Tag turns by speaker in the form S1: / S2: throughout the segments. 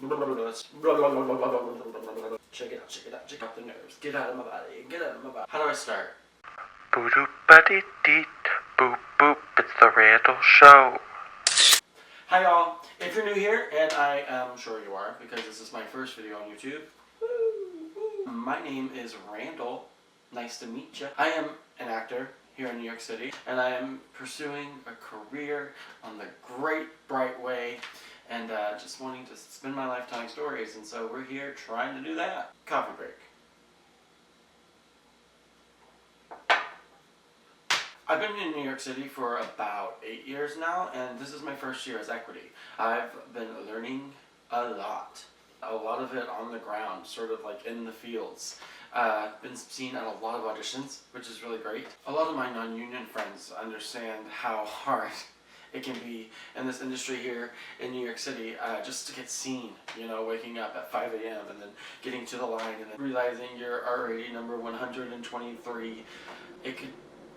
S1: Check it out, check it out, check out the nerves. Get out of my body, get out of my body. How do I start?
S2: Boop buddy deet, boop boop, it's the Randall Show.
S1: Hi y'all, if you're new here, and I am sure you are, because this is my first video on YouTube. My name is Randall. Nice to meet you. I am an actor here in New York City, and I am pursuing a career on the great bright way, and just wanting to spend my life telling stories, and so we're here trying to do that. Coffee break. I've been in New York City for about 8 years now, and this is my first year as equity. I've been learning a lot of it on the ground, sort of like in the fields. Been seen at a lot of auditions, which is really great. A lot of my non-union friends understand how hard it can be in this industry here in New York City, just to get seen, you know, waking up at 5 a.m. and then getting to the line and then realizing you're already number 123. It could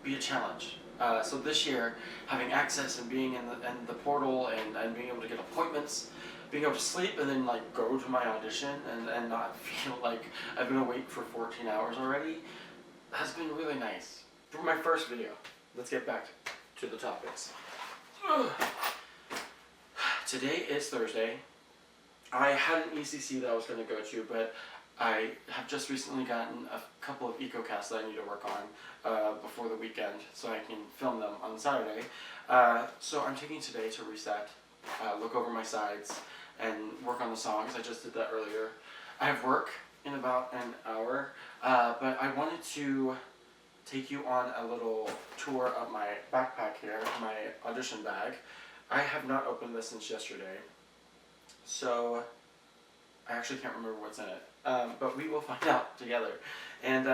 S1: be a challenge. So this year, having access and being in the portal and being able to get appointments, being able to sleep and then like go to my audition and not feel like I've been awake for 14 hours already has been really nice. For my first video, let's get back to the topics. Today is Thursday. I had an ECC that I was going to go to, but I have just recently gotten a couple of EcoCasts that I need to work on before the weekend so I can film them on Saturday. So I'm taking today to reset, look over my sides, and work on the songs. I just did that earlier. I have work in about an hour, but I wanted to take you on a little tour of my backpack here, my audition bag. I have not opened this since yesterday, so I actually can't remember what's in it, but we will find out together. And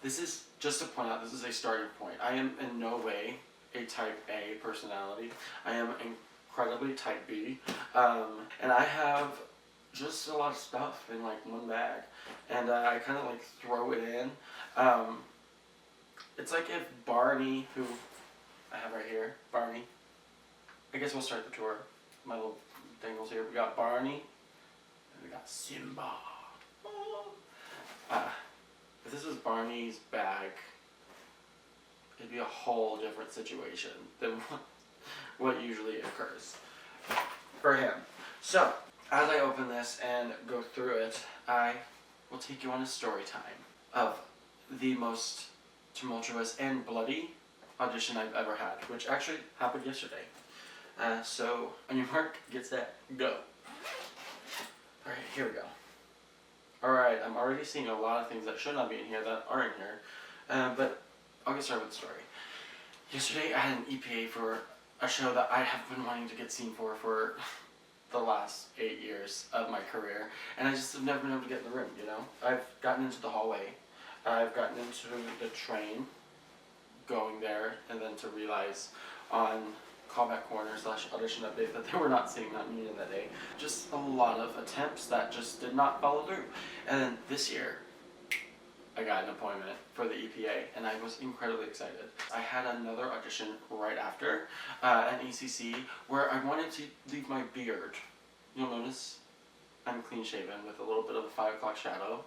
S1: this is, just to point out, this is a starting point. I am in no way a type A personality. I am incredibly type B, and I have just a lot of stuff in like one bag, and I kind of like throw it in. It's like if Barney, who I have right here, Barney, I guess we'll start the tour. My little dangles here. We got Barney, and we got Simba. If this was Barney's bag, it'd be a whole different situation than what usually occurs for him. So, as I open this and go through it, I will take you on a story time of the most tumultuous and bloody audition I've ever had, which actually happened yesterday. So, on your mark, get set, go. Alright, here we go. Alright, I'm already seeing a lot of things that should not be in here that are in here, but I'll get started with the story. Yesterday I had an EPA for a show that I have been wanting to get seen for the last 8 years of my career, and I just have never been able to get in the room, you know? I've gotten into the hallway, I've gotten into the train, going there, and then to realize on callback corner / audition update that they were not seeing that meeting that day. Just a lot of attempts that just did not follow through. And then this year, I got an appointment for the EPA, and I was incredibly excited. I had another audition right after, an ECC, where I wanted to leave my beard. You'll notice I'm clean shaven with a little bit of a 5 o'clock shadow,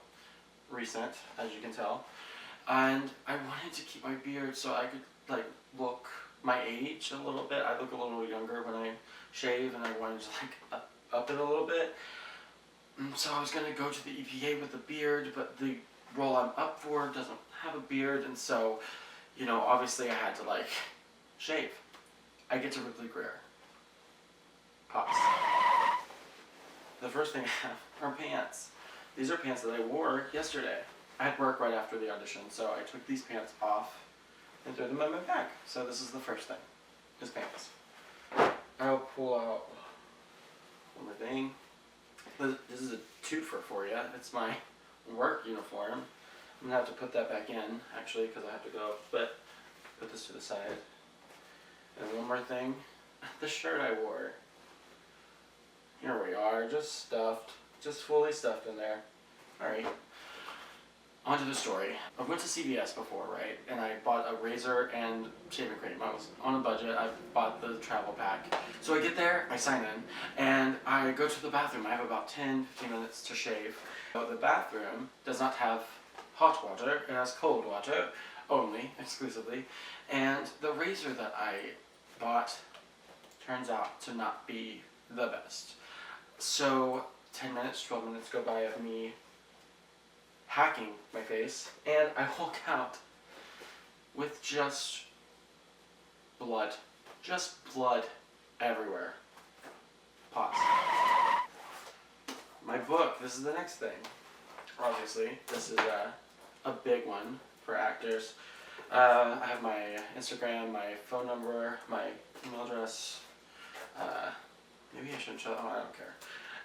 S1: recent, as you can tell. And I wanted to keep my beard so I could like look my age a little bit. I look a little younger when I shave, and I wanted to like up it a little bit. And so I was going to go to the EPA with a beard, but the role I'm up for doesn't have a beard, and so, you know, obviously I had to like shave. I get to Ripley Greer. Pause. The first thing I have are pants. These are pants that I wore yesterday. I had work right after the audition, so I took these pants off and threw them in my bag. So this is the first thing, is pants. I'll pull out one more thing. This is a twofer for you. It's my work uniform. I'm gonna have to put that back in, actually, because I have to go, but put this to the side. And one more thing, the shirt I wore. Here we are, just stuffed, just fully stuffed in there. Alright. onto the story. I went to CVS before, right? And I bought a razor and shaving cream. I was on a budget. I bought the travel pack. So I get there, I sign in, and I go to the bathroom. I have about 10-15 minutes to shave. So the bathroom does not have hot water. It has cold water only, exclusively. And the razor that I bought turns out to not be the best. So 10 minutes, 12 minutes go by of me hacking my face, and I walk out with just blood everywhere. Pause. My book, this is the next thing. Obviously, this is a big one for actors. I have my Instagram, my phone number, my email address. Maybe I shouldn't show that one, I don't care.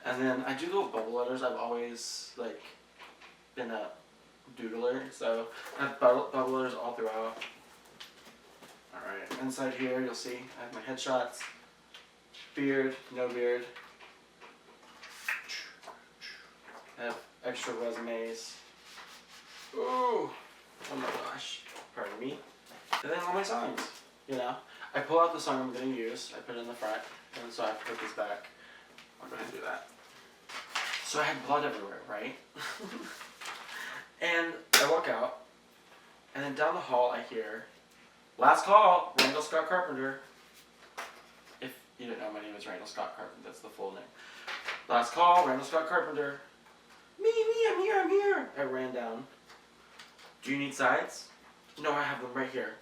S1: And then I do little bubble letters. I've always been a doodler, so I have bubble letters all throughout. Alright, inside here you'll see I have my headshots, beard, no beard. I have extra resumes. Ooh, oh my gosh, pardon me. And then all my songs, you know. I pull out the song I'm going to use, I put it in the front, and so I have to put this back. I'll go ahead and do that. So I had blood everywhere, right? And I walk out, and then down the hall I hear, "Last call, Randall Scott Carpenter." If you didn't know, my name is Randall Scott Carpenter, that's the full name. "Last call, Randall Scott Carpenter." Me, I'm here. I ran down. "Do you need sides?" "No, I have them right here."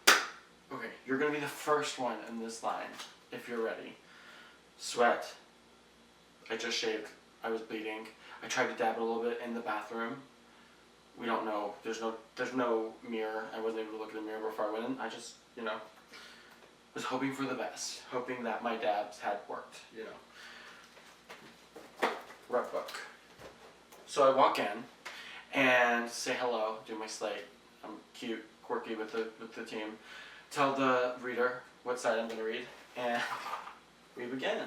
S1: "Okay, you're gonna be the first one in this line, if you're ready." Sweat. I just shaved. I was bleeding. I tried to dab it a little bit in the bathroom. We don't know. There's no mirror. I wasn't able to look in the mirror before I went in. I just, was hoping for the best. Hoping that my dabs had worked, Rep book. So I walk in and say hello, do my slate. I'm cute, quirky with the team. Tell the reader what side I'm going to read, and we begin.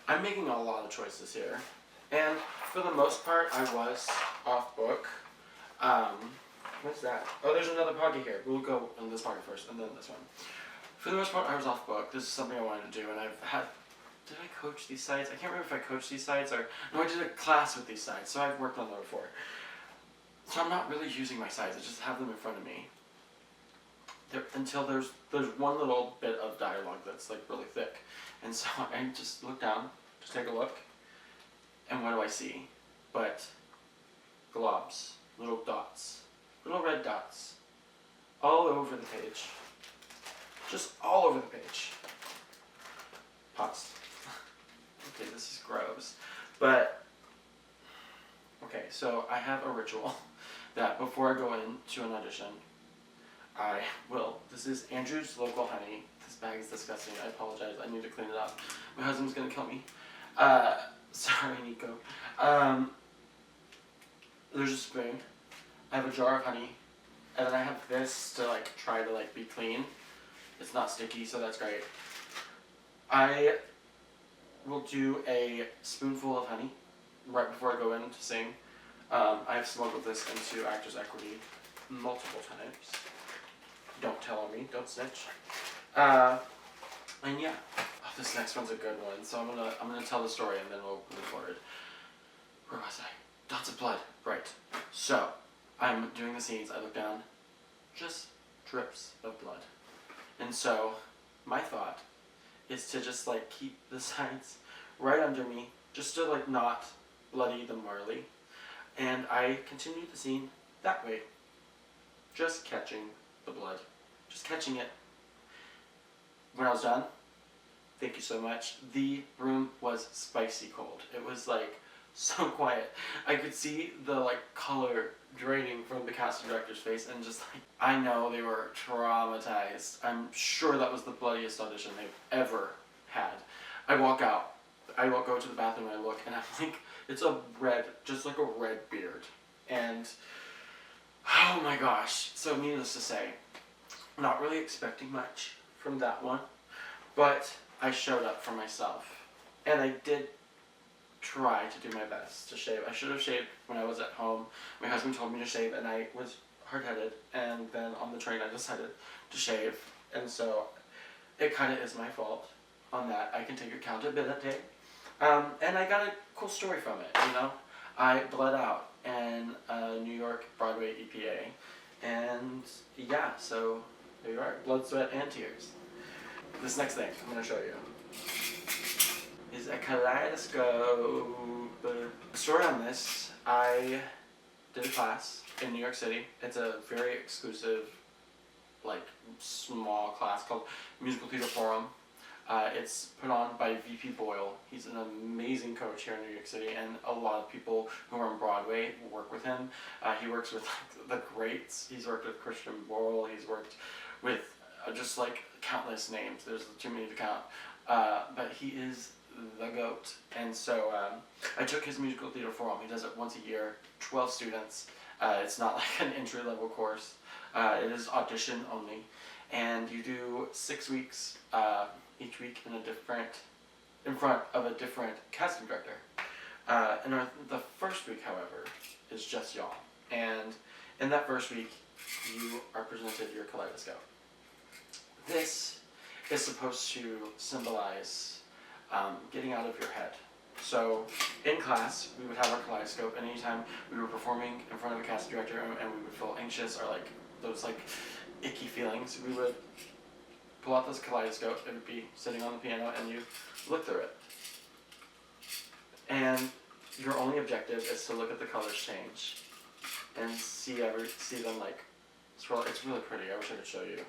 S1: I'm making a lot of choices here, and for the most part, I was off book. What's that? Oh, there's another pocket here. We'll go on this pocket first, and then this one. For the most part, I was off book. This is something I wanted to do, and I've had. Did I coach these sites? I can't remember if I coached these sites or no. I did a class with these sites, so I've worked on them before. So I'm not really using my sites. I just have them in front of me. Until there's one little bit of dialogue that's really thick, and so I just look down, just take a look, and what do I see? But globs, little dots, little red dots, all over the page, just all over the page. Pause. Okay, this is gross, but okay. So I have a ritual that before I go into an audition, I will. This is Andrew's Local Honey. This bag is disgusting. I apologize. I need to clean it up. My husband's gonna kill me. Sorry, Nico. There's a spoon. I have a jar of honey, and then I have this to try to be clean. It's not sticky, so that's great. I will do a spoonful of honey right before I go in to sing. I've smuggled this into Actors Equity multiple times. Don't tell on me, don't snitch. And yeah, this next one's a good one. So I'm gonna tell the story and then we'll move forward. Where was I? Dots of blood. Right. So I'm doing the scenes. I look down, just drips of blood. And so my thought is to just keep the sides right under me, just to not bloody them morally. And I continued the scene that way, just catching the blood, just catching it. When I was done, thank you so much. The room was spicy cold. It was so quiet. I could see the color draining from the casting director's face, and just I know they were traumatized. I'm sure that was the bloodiest audition they've ever had. I walk out. I go to the bathroom and I look, and I'm it's a red, just a red beard. And oh my gosh. So needless to say, not really expecting much from that one, but I showed up for myself, and I did try to do my best to shave. I should have shaved when I was at home. My husband told me to shave and I was hard-headed, and then on the train I decided to shave, and so it kind of is my fault on that. I can take accountability. And I got a cool story from it, you know. I bled out in New York Broadway EPA, and yeah, so there you are, blood, sweat, and tears. This next thing I'm going to show you is a kaleidoscope. The story on this, I did a class in New York City. It's a very exclusive, like, small class called Musical Theater Forum. It's put on by VP Boyle. He's an amazing coach here in New York City, and a lot of people who are on Broadway work with him. He works with the greats. He's worked with Christian Borle. He's worked with just like countless names. There's too many to count. But he is the GOAT. And so I took his Musical Theater Forum. He does it once a year, 12 students. It's not like an entry-level course. It is audition only. And you do 6 weeks, each week in front of a different casting director. And the first week, however, is just y'all. And in that first week, you are presented your kaleidoscope. This is supposed to symbolize getting out of your head. So in class, we would have our kaleidoscope, and anytime we were performing in front of a casting director and we would feel anxious or like those like icky feelings, we would pull out this kaleidoscope. It would be sitting on the piano, and you look through it. And your only objective is to look at the colors change and see them like swirl. It's really pretty. I wish I could show you.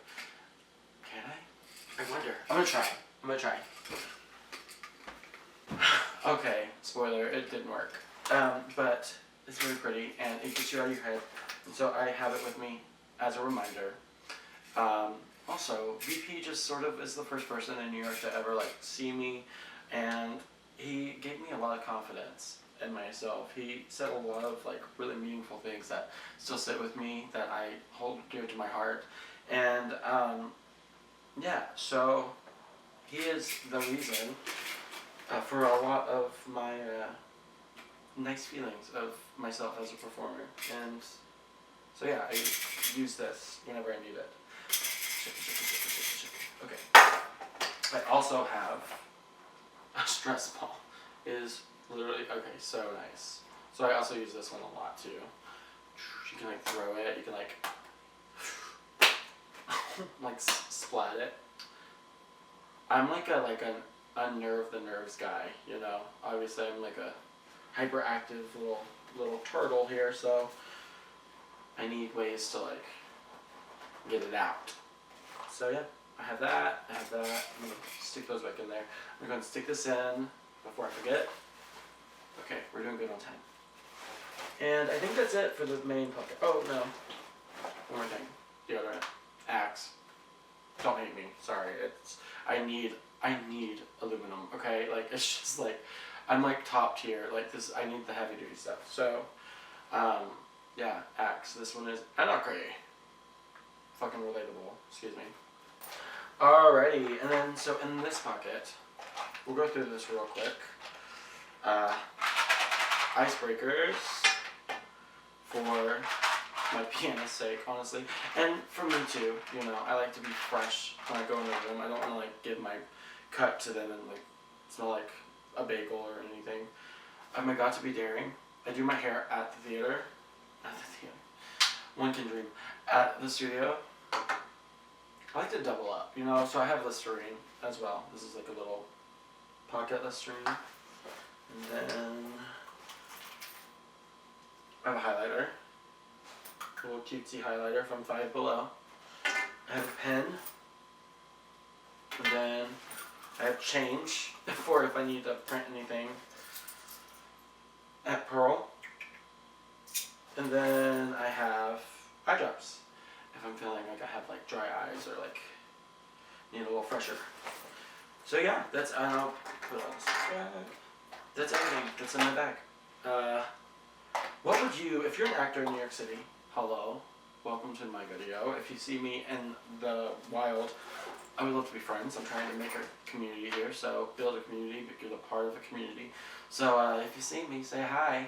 S1: Can I? I wonder. I'm gonna try. Okay, spoiler, it didn't work. But it's really pretty, and it gets you out of your head. And so I have it with me as a reminder. Also, VP just sort of is the first person in New York to ever like see me, and he gave me a lot of confidence in myself. He said a lot of like really meaningful things that still sit with me, that I hold dear to my heart. And yeah, so he is the reason for a lot of my nice feelings of myself as a performer. And so yeah, I use this whenever I need it. Okay. I also have a stress ball. It is literally, okay, so nice. So I also use this one a lot too. You can like throw it, you can like splat it. I'm like an unnerve the nerves guy, you know. Obviously I'm like a hyperactive little turtle here, so I need ways to like get it out. So yeah, I have that. I'm gonna stick those back in there. I'm going to stick this in before I forget. Okay, we're doing good on time. And I think that's it for the main pocket. Oh no, one more thing. Deodorant, Axe. Don't hate me. Sorry. I need aluminum. Okay, like it's just like I'm like top tier. Like this, I need the heavy duty stuff. So, yeah, Axe. This one is anarchy. Fucking relatable. Excuse me. Alrighty, and then so in this pocket, we'll go through this real quick. Icebreakers for my pianist's sake, honestly, and for me too. You know, I like to be fresh when I go in the room. I don't want to like give my cut to them and like smell like a bagel or anything. I got to be daring. I do my hair at the theater. At the theater. One can dream. At the studio. I like to double up, you know, so I have Listerine as well. This is like a little pocket Listerine. And then I have a highlighter. A little cutesy highlighter from Five Below. I have a pen. And then I have change for if I need to print anything at Pearl. And then I have eye drops if I'm feeling like I have like dry eyes or like need a little fresher. So yeah, that's put all this back. That's everything that's in my bag. What would you, if you're an actor in New York City, hello, welcome to my video. If you see me in the wild, I would love to be friends. I'm trying to make a community here, so build a community, but you're the part of a community. So if you see me, say hi.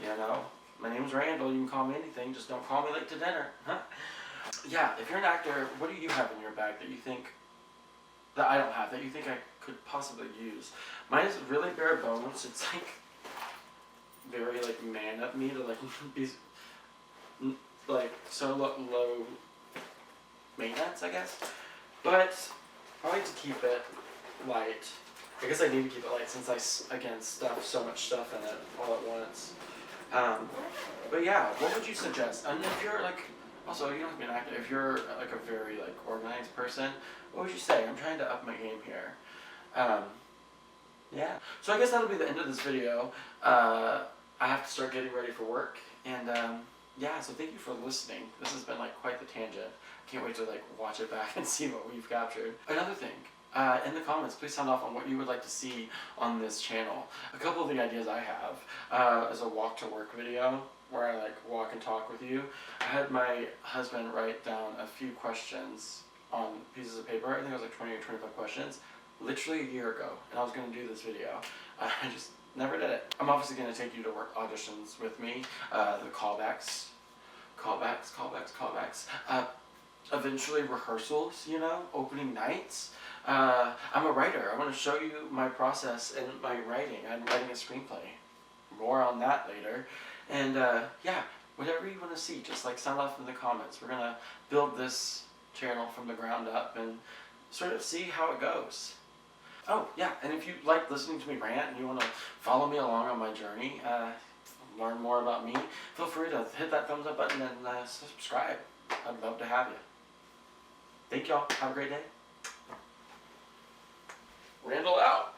S1: You know, my name's Randall. You can call me anything. Just don't call me late to dinner. Huh? Yeah, if you're an actor, what do you have in your bag that you think that I don't have, that you think I could possibly use? Mine is really bare bones. It's like very like man up me to like be like so low maintenance, I guess. But I like to keep it light. I guess I need to keep it light since I again stuff so much stuff in it all at once. But yeah, what would you suggest? And if you're like, also you don't have to be an actor. If you're like a very like organized person, what would you say? I'm trying to up my game here. Yeah. So I guess that'll be the end of this video. I have to start getting ready for work, and yeah. So thank you for listening. This has been like quite the tangent. Can't wait to like watch it back and see what we've captured. Another thing. In the comments, please sound off on what you would like to see on this channel. A couple of the ideas I have is a walk to work video where I like walk and talk with you. I had my husband write down a few questions on pieces of paper. I think it was like 20 or 25 questions, literally a year ago, and I was going to do this video. I just never did it. I'm obviously going to take you to work auditions with me, the callbacks, eventually rehearsals, you know, opening nights. I'm a writer. I want to show you my process in my writing. I'm writing a screenplay. More on that later. And yeah, whatever you want to see, just like sound off in the comments. We're going to build this channel from the ground up and sort of see how it goes. Oh yeah, and if you like listening to me rant and you want to follow me along on my journey, learn more about me, feel free to hit that thumbs up button and subscribe. I'd love to have you. Thank y'all. Have a great day. Randall out.